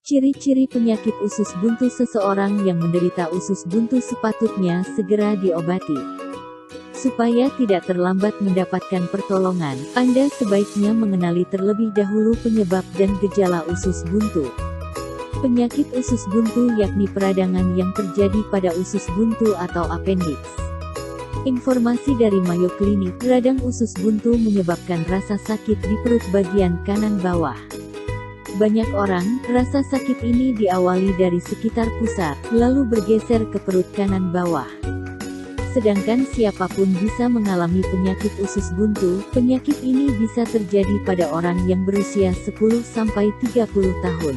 Ciri-ciri penyakit usus buntu. Seseorang yang menderita usus buntu sepatutnya segera diobati. Supaya tidak terlambat mendapatkan pertolongan, Anda sebaiknya mengenali terlebih dahulu penyebab dan gejala usus buntu. Penyakit usus buntu yakni peradangan yang terjadi pada usus buntu atau appendix. Informasi dari Mayo Clinic, radang usus buntu menyebabkan rasa sakit di perut bagian kanan bawah. Banyak orang, rasa sakit ini diawali dari sekitar pusar, lalu bergeser ke perut kanan bawah. Sedangkan siapapun bisa mengalami penyakit usus buntu. Penyakit ini bisa terjadi pada orang yang berusia 10-30 tahun.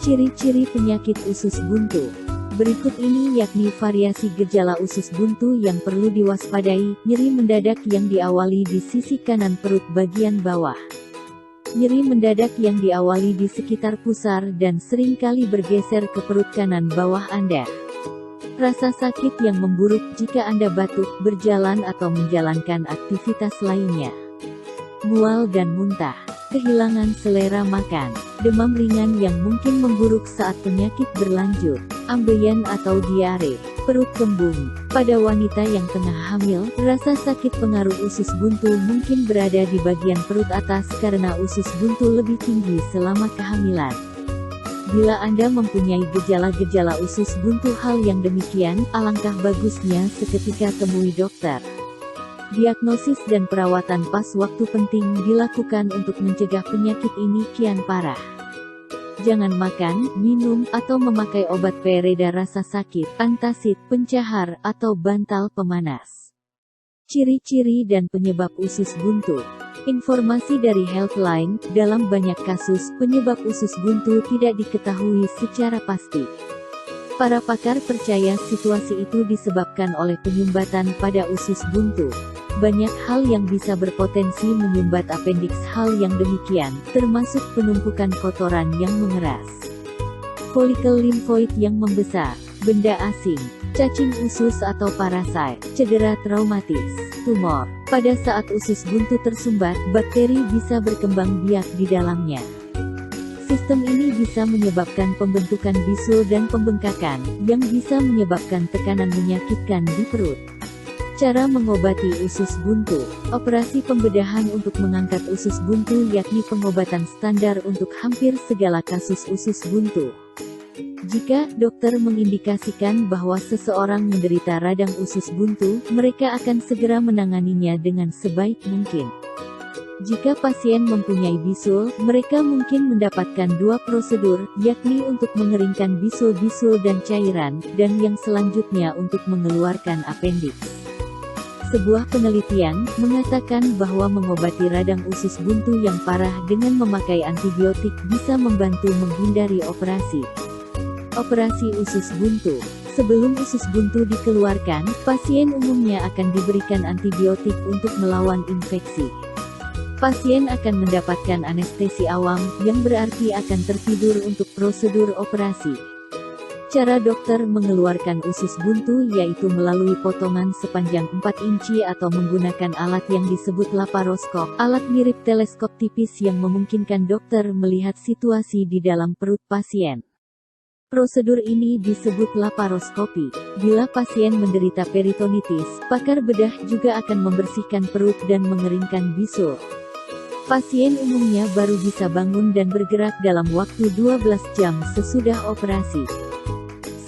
Ciri-ciri penyakit usus buntu. Berikut ini yakni variasi gejala usus buntu yang perlu diwaspadai. Nyeri mendadak yang diawali di sisi kanan perut bagian bawah. Nyeri mendadak yang diawali di sekitar pusar dan seringkali bergeser ke perut kanan bawah Anda. Rasa sakit yang memburuk jika Anda batuk, berjalan atau menjalankan aktivitas lainnya. Mual dan muntah. Kehilangan selera makan. Demam ringan yang mungkin memburuk saat penyakit berlanjut. Ambeien atau diare. Perut kembung. Pada wanita yang tengah hamil, rasa sakit pengaruh usus buntu mungkin berada di bagian perut atas karena usus buntu lebih tinggi selama kehamilan. Bila Anda mempunyai gejala-gejala usus buntu hal yang demikian, alangkah bagusnya seketika temui dokter. Diagnosis dan perawatan pas waktu penting dilakukan untuk mencegah penyakit ini kian parah. Jangan makan, minum, atau memakai obat pereda rasa sakit, antasid, pencahar, atau bantal pemanas. Ciri-ciri dan penyebab usus buntu. Informasi dari Healthline, dalam banyak kasus, penyebab usus buntu tidak diketahui secara pasti. Para pakar percaya situasi itu disebabkan oleh penyumbatan pada usus buntu. Banyak hal yang bisa berpotensi menyumbat appendix. Hal yang demikian, termasuk penumpukan kotoran yang mengeras, folikel limfoid yang membesar, benda asing, cacing usus atau parasit, cedera traumatis, tumor. Pada saat usus buntu tersumbat, bakteri bisa berkembang biak di dalamnya. Sistem ini bisa menyebabkan pembentukan bisul dan pembengkakan, yang bisa menyebabkan tekanan menyakitkan di perut. Cara mengobati usus buntu. Operasi pembedahan untuk mengangkat usus buntu yakni pengobatan standar untuk hampir segala kasus usus buntu. Jika dokter mengindikasikan bahwa seseorang menderita radang usus buntu, mereka akan segera menanganinya dengan sebaik mungkin. Jika pasien mempunyai bisul, mereka mungkin mendapatkan dua prosedur, yakni untuk mengeringkan bisul-bisul dan cairan, dan yang selanjutnya untuk mengeluarkan appendix. Sebuah penelitian mengatakan bahwa mengobati radang usus buntu yang parah dengan memakai antibiotik bisa membantu menghindari operasi. Operasi usus buntu. Sebelum usus buntu dikeluarkan, pasien umumnya akan diberikan antibiotik untuk melawan infeksi. Pasien akan mendapatkan anestesi awam, yang berarti akan tertidur untuk prosedur operasi. Cara dokter mengeluarkan usus buntu yaitu melalui potongan sepanjang 4 inci atau menggunakan alat yang disebut laparoskop, alat mirip teleskop tipis yang memungkinkan dokter melihat situasi di dalam perut pasien. Prosedur ini disebut laparoskopi. Bila pasien menderita peritonitis, pakar bedah juga akan membersihkan perut dan mengeringkan bisul. Pasien umumnya baru bisa bangun dan bergerak dalam waktu 12 jam sesudah operasi.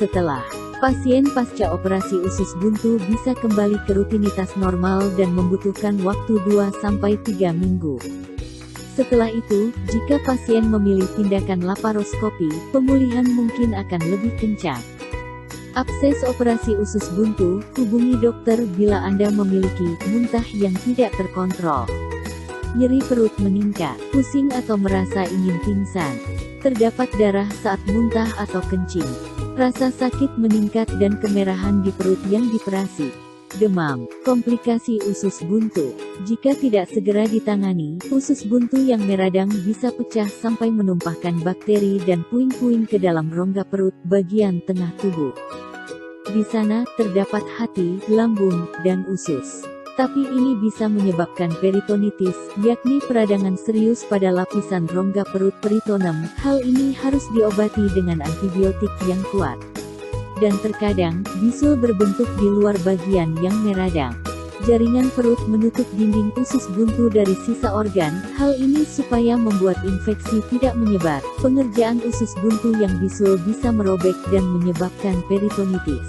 Setelah pasien pasca operasi usus buntu bisa kembali ke rutinitas normal dan membutuhkan waktu 2-3 minggu. Setelah itu, jika pasien memilih tindakan laparoskopi, pemulihan mungkin akan lebih kencang. Akses operasi usus buntu, hubungi dokter bila Anda memiliki muntah yang tidak terkontrol. Nyeri perut meningkat, pusing atau merasa ingin pingsan. Terdapat darah saat muntah atau kencing. Rasa sakit meningkat dan kemerahan di perut yang diperasi. Demam, komplikasi usus buntu. Jika tidak segera ditangani, usus buntu yang meradang bisa pecah sampai menumpahkan bakteri dan puing-puing ke dalam rongga perut bagian tengah tubuh. Di sana terdapat hati, lambung, dan usus. Tapi ini bisa menyebabkan peritonitis, yakni peradangan serius pada lapisan rongga perut peritonem. Hal ini harus diobati dengan antibiotik yang kuat. Dan terkadang, bisul berbentuk di luar bagian yang meradang. Jaringan perut menutup dinding usus buntu dari sisa organ, hal ini supaya membuat infeksi tidak menyebar. Pengerjaan usus buntu yang bisul bisa merobek dan menyebabkan peritonitis.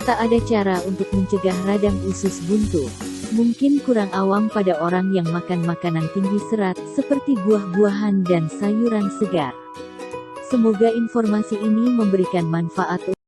Tak ada cara untuk mencegah radang usus buntu. Mungkin kurang awam pada orang yang makan makanan tinggi serat, seperti buah-buahan dan sayuran segar. Semoga informasi ini memberikan manfaat.